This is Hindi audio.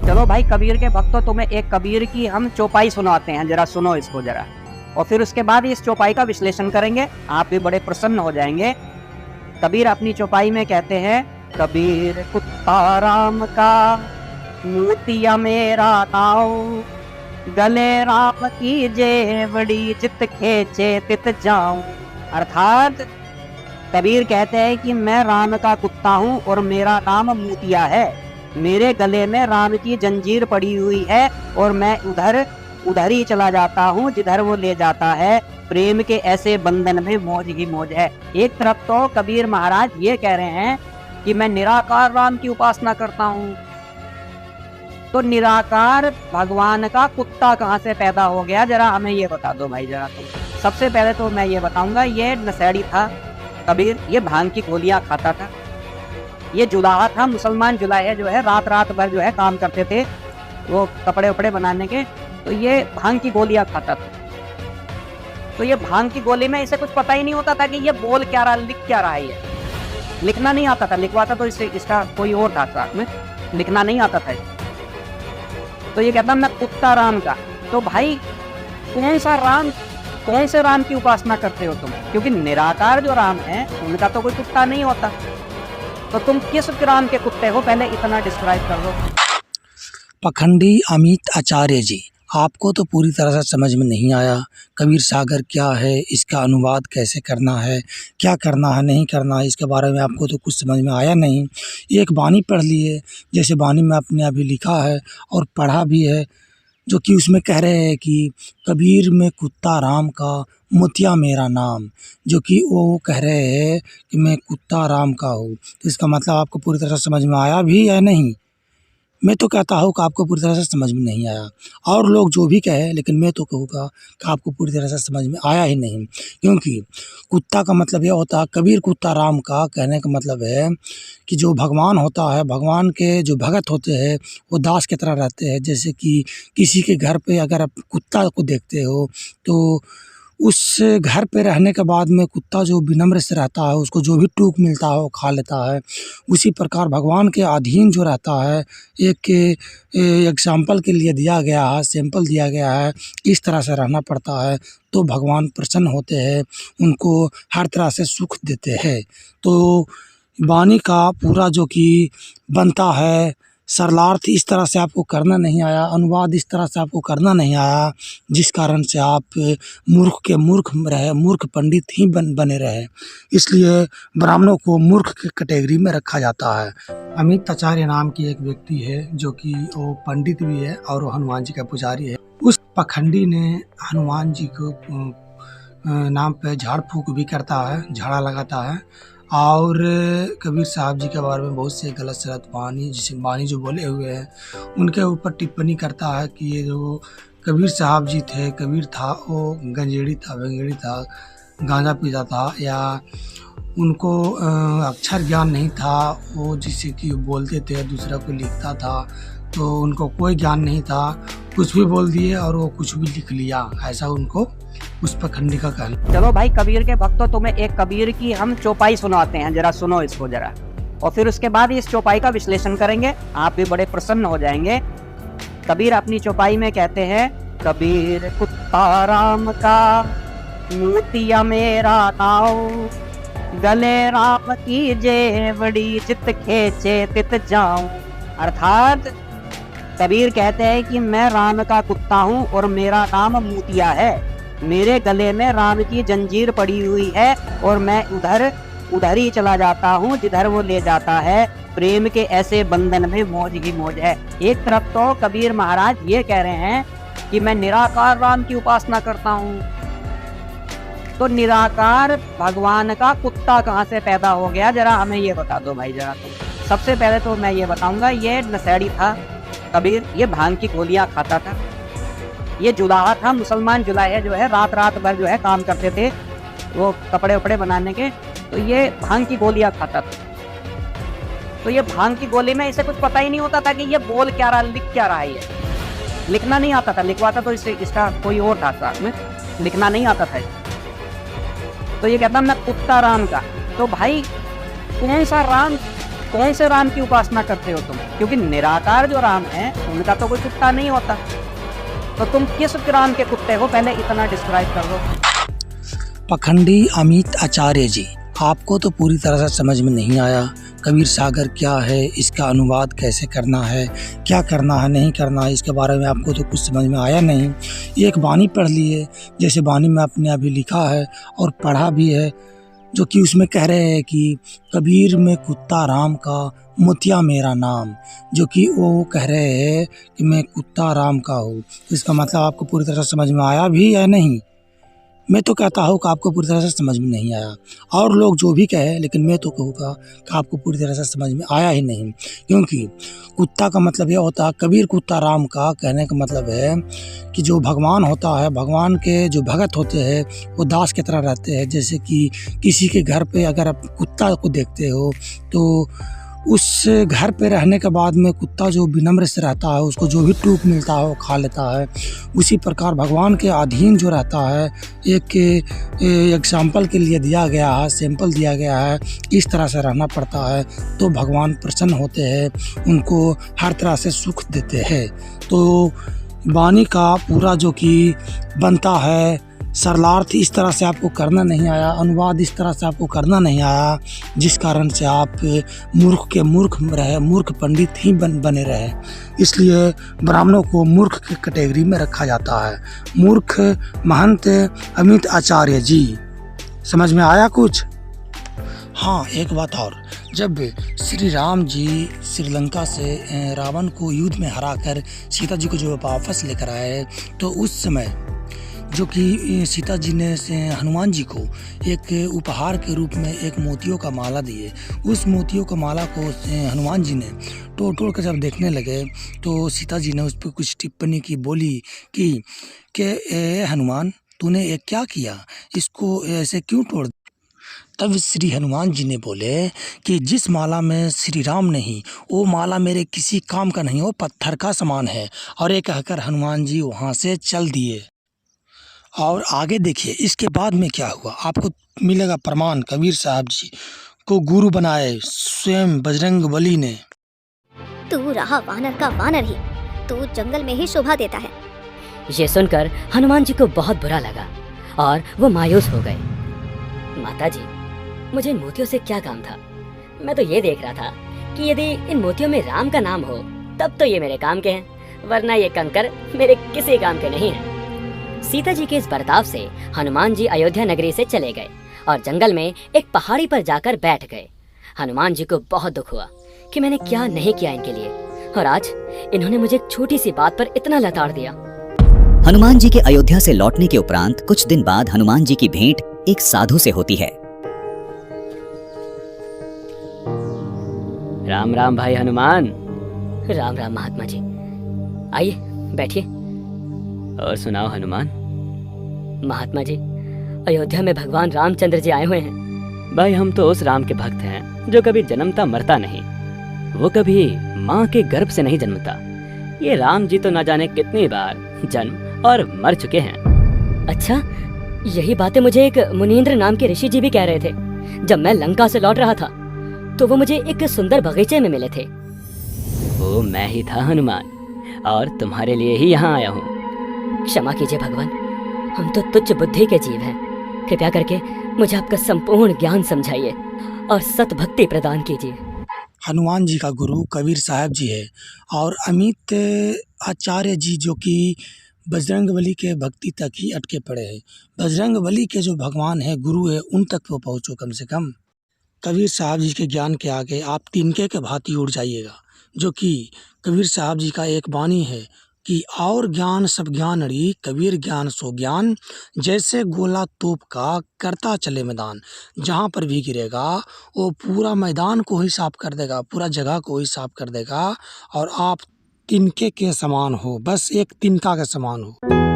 चलो भाई कबीर के भक्तों, तुम्हें एक कबीर की हम चौपाई सुनाते हैं, जरा सुनो इसको जरा। और फिर उसके बाद इस चौपाई का विश्लेषण करेंगे, आप भी बड़े प्रसन्न हो जाएंगे। कबीर अपनी चौपाई में कहते हैं, कबीर कुत्ता राम का मोतिया मेरा नाव, गले राम की जेवड़ी चित खेचे तित जाऊं। अर्थात कबीर कहते हैं कि मैं राम का कुत्ता हूँ और मेरा नाम मोतिया है। मेरे गले में राम की जंजीर पड़ी हुई है और मैं उधर ही चला जाता हूँ जिधर वो ले जाता है। प्रेम के ऐसे बंधन में मौज ही मौज है। एक तरफ तो कबीर महाराज ये कह रहे हैं कि मैं निराकार राम की उपासना करता हूँ, तो निराकार भगवान का कुत्ता कहाँ से पैदा हो गया, जरा हमें ये बता दो भाई जरा। तुम सबसे पहले तो मैं ये बताऊंगा, ये नशेड़ी था कबीर, ये भांग की गोलियां खाता था। ये जुलाहा था, मुसलमान जुलाहे जो है रात रात भर जो है काम करते थे वो कपड़े वपड़े बनाने के, तो ये भांग की गोलियां खाता था। तो ये भांग की गोली में इसे कुछ पता ही नहीं होता था कि ये बोल क्या रहा, लिख क्या रहा है। ये लिखना नहीं आता था, लिखवाता तो इसका कोई और था साथ में, लिखना नहीं आता था। तो ये कहता मैं कुत्ता राम का। तो भाई कौन से राम की उपासना करते हो तुम? क्योंकि निराकार जो राम है उनका तो कोई कुत्ता नहीं होता, तो तुम किस राम के कुत्ते हो, पहले इतना डिस्क्राइब कर दो। पखंडी अमित आचार्य जी, आपको तो पूरी तरह से समझ में नहीं आया कबीर सागर क्या है, इसका अनुवाद कैसे करना है, क्या करना है नहीं करना है, इसके बारे में आपको तो कुछ समझ में आया नहीं। एक बानी पढ़ लिए, जैसे बानी में आपने अभी लिखा है और पढ़ा भी है, जो कि उसमें कह रहे हैं कि कबीर में कुत्ता राम का मोतिया मेरा नाम, जो कि वो कह रहे हैं कि मैं कुत्ता राम का हूँ। तो इसका मतलब आपको पूरी तरह से समझ में आया भी या नहीं? मैं तो कहता हूँ कि आपको पूरी तरह से समझ में नहीं आया, और लोग जो भी कहे, लेकिन मैं तो कहूँगा कि आपको पूरी तरह से समझ में आया ही नहीं। क्योंकि कुत्ता का मतलब यह होता है, कबीर कुत्ता राम का कहने का मतलब है कि जो भगवान होता है, भगवान के जो भगत होते हैं वो दास की तरह रहते हैं। जैसे कि किसी के घर पे अगर आप कुत्ता को देखते हो तो उस घर पे रहने के बाद में कुत्ता जो विनम्र से रहता है, उसको जो भी टूक मिलता है वो खा लेता है। उसी प्रकार भगवान के अधीन जो रहता है, एक एग्जाम्पल के लिए दिया गया है, सैंपल दिया गया है, इस तरह से रहना पड़ता है तो भगवान प्रसन्न होते हैं, उनको हर तरह से सुख देते हैं। तो वाणी का पूरा जो कि बनता है सरलार्थ इस तरह से आपको करना नहीं आया, अनुवाद इस तरह से आपको करना नहीं आया, जिस कारण से आप मूर्ख के मूर्ख रहे, मूर्ख पंडित ही बने रहे। इसलिए ब्राह्मणों को मूर्ख के कैटेगरी में रखा जाता है। अमित आचार्य नाम की एक व्यक्ति है जो कि वो पंडित भी है और वो हनुमान जी का पुजारी है। उस पखंडी ने हनुमान जी को नाम पे झाड़ फूक भी करता है, झाड़ा लगाता है, और कबीर साहब जी के बारे में बहुत से गलत सलत बानी जो बोले हुए हैं उनके ऊपर टिप्पणी करता है कि ये जो कबीर साहब जी थे, कबीर था वो गंजेड़ी था, भंगेड़ी था, गांजा पीता था, या उनको अक्षर ज्ञान नहीं था, वो जिससे कि बोलते थे दूसरा को लिखता था, तो उनको कोई ज्ञान नहीं था, कुछ भी बोल दिए और वो कुछ भी लिख लिया, ऐसा उनको उस पखंडी का कहना। चलो भाई कबीर के भक्तों, तुम्हें एक कबीर की हम चौपाई सुनाते हैं, जरा सुनो इसको जरा। और फिर उसके बाद इस चौपाई का विश्लेषण करेंगे, आप भी बड़े प्रसन्न हो जाएंगे। कबीर अपनी चौपाई में कहते हैं, कबीर कुत्ता राम का मोतिया मेरा नाव, गले राम की जेवड़ी चित खेचे तित जाऊं। अर्थात कबीर कहते हैं कि मैं राम का कुत्ता हूँ और मेरा नाम मोतिया है। मेरे गले में राम की जंजीर पड़ी हुई है और मैं उधर ही चला जाता हूँ जिधर वो ले जाता है। प्रेम के ऐसे बंधन में मौज ही मौज है। एक तरफ तो कबीर महाराज ये कह रहे हैं कि मैं निराकार राम की उपासना करता हूँ, तो निराकार भगवान का कुत्ता कहाँ से पैदा हो गया, जरा हमें ये बता दो भाई जरा। तुम सबसे पहले तो मैं ये बताऊंगा, ये नशेड़ी था कबीर, ये भांग की गोलियां खाता था। ये जुलाहा था, मुसलमान जुलाहे जो है रात रात भर जो है काम करते थे वो कपड़े वपड़े बनाने के, तो ये भांग की गोलियां खाता था। तो ये भांग की गोली में इसे कुछ पता ही नहीं होता था कि ये बोल क्या रहा, लिख क्या रहा है। ये लिखना नहीं आता था, लिखवाता तो इसका कोई और था साथ में, लिखना नहीं आता था। तो ये कहता मैं कुत्ता राम का। तो भाई कौन से राम की उपासना करते हो तुम? क्योंकि निराकार जो राम है उनका तो कोई कुत्ता नहीं होता, तो तुम किस राम के कुत्ते हो, पहले इतना डिस्क्राइब कर दो। पखंडी अमित आचार्य जी, आपको तो पूरी तरह से समझ में नहीं आया कबीर सागर क्या है, इसका अनुवाद कैसे करना है, क्या करना है नहीं करना है, इसके बारे में आपको तो कुछ समझ में आया नहीं। एक वाणी पढ़ लिए, जैसे वाणी में आपने अभी लिखा है और पढ़ा भी है, जो कि उसमें कह रहे हैं कि कबीर में कुत्ता राम का, मोतिया मेरा नाम, जो कि वो कह रहे हैं कि मैं कुत्ता राम का हूँ। इसका मतलब आपको पूरी तरह से समझ में आया भी या नहीं? मैं तो कहता हूँ कि आपको पूरी तरह से समझ में नहीं आया, और लोग जो भी कहे, लेकिन मैं तो कहूँगा कि आपको पूरी तरह से समझ में आया ही नहीं। क्योंकि कुत्ता का मतलब यह होता है, कबीर कुत्ता राम का कहने का मतलब है कि जो भगवान होता है, भगवान के जो भगत होते हैं वो दास की तरह रहते हैं। जैसे कि किसी के घर पे अगर आप कुत्ता को देखते हो तो उस घर पे रहने के बाद में कुत्ता जो विनम्र से रहता है, उसको जो भी टूक मिलता है वो खा लेता है। उसी प्रकार भगवान के अधीन जो रहता है, एक एग्जाम्पल के लिए दिया गया है, सैंपल दिया गया है, इस तरह से रहना पड़ता है तो भगवान प्रसन्न होते हैं, उनको हर तरह से सुख देते हैं। तो वाणी का पूरा जो कि बनता है, सरलार्थ इस तरह से आपको करना नहीं आया, अनुवाद इस तरह से आपको करना नहीं आया, जिस कारण से आप मूर्ख के मूर्ख रहे, मूर्ख पंडित ही बने रहे। इसलिए ब्राह्मणों को मूर्ख की कैटेगरी में रखा जाता है। मूर्ख महंत अमित आचार्य जी, समझ में आया कुछ? हाँ, एक बात और, जब श्री राम जी श्रीलंका से रावण को युद्ध में हराकर सीता जी को जो वापस लेकर आए, तो उस समय जो कि सीता जी ने हनुमान जी को एक उपहार के रूप में एक मोतियों का माला दिए। उस मोतियों का माला को हनुमान जी ने तोड़ तोड़ कर जब देखने लगे तो सीता जी ने उस पर कुछ टिप्पणी की, बोली कि हनुमान तूने ये क्या किया, इसको ऐसे क्यों तोड़? तब श्री हनुमान जी ने बोले कि जिस माला में श्री राम नहीं, वो माला मेरे किसी काम का नहीं, वो पत्थर का समान है। और ये कहकर हनुमान जी वहाँ से चल दिए। और आगे देखिए इसके बाद में क्या हुआ, आपको मिलेगा प्रमाण। कबीर साहब जी को गुरु बनाए स्वयं बजरंग बली ने। तू रहा वानर का वानर ही, तू जंगल में ही शोभा देता है। ये सुनकर हनुमान जी को बहुत बुरा लगा और वो मायूस हो गए। माता जी, मुझे इन मोतियों से क्या काम था? मैं तो ये देख रहा था कि यदि इन मोतियों में राम का नाम हो तब तो ये मेरे काम के हैं, वरना ये कंकर मेरे किसी काम के नहीं हैं। सीता जी के इस बर्ताव से हनुमान जी अयोध्या नगरी से चले गए और जंगल में एक पहाड़ी पर जाकर बैठ गए। हनुमान जी को बहुत दुख हुआ कि मैंने क्या नहीं किया इनके लिए, और आज इन्होंने मुझे एक छोटी सी बात पर इतना लताड़ दिया। हनुमान जी के अयोध्या से लौटने के उपरांत कुछ दिन बाद हनुमान जी की भेंट एक साधु से होती है। राम राम भाई हनुमान। राम राम महात्मा जी, आइए बैठिए। और सुनाओ हनुमान। महात्मा जी, अयोध्या में भगवान रामचंद्र जी आए हुए हैं। भाई हम तो उस राम के भक्त हैं जो कभी जन्मता मरता नहीं, वो कभी माँ के गर्भ से नहीं जन्मता। ये राम जी तो न जाने कितनी बार जन्म और मर चुके हैं। अच्छा, यही बातें मुझे एक मुनींद्र नाम के ऋषि जी भी कह रहे थे। जब मैं लंका से लौट रहा था तो वो मुझे एक सुंदर बगीचे में मिले थे। वो मैं ही था हनुमान, और तुम्हारे लिए ही यहाँ आया हूँ। क्षमा कीजिए भगवान, हम तो तुच्छ बुद्धि के जीव हैं। कृपया करके मुझे आपका संपूर्ण ज्ञान समझाइए और सत भक्ति प्रदान कीजिए। हनुमान जी का गुरु कबीर साहब जी है, और अमित आचार्य जी जो कि बजरंगबली के भक्ति तक ही अटके पड़े हैं। बजरंगबली के जो भगवान है, गुरु है, उन तक तो पहुँचो कम से कम। कबीर साहब जी के ज्ञान के आगे आप तिनके के भांति उड़ जाइएगा, जो कि कबीर साहब जी का एक वाणी है कि और ज्ञान सब ज्ञान अड़ी, कबीर ज्ञान सो ज्ञान, जैसे गोला तोप का करता चले मैदान। जहाँ पर भी गिरेगा वो पूरा मैदान को ही साफ कर देगा, पूरा जगह को ही साफ कर देगा, और आप तिनके के समान हो, बस एक तिनका के समान हो।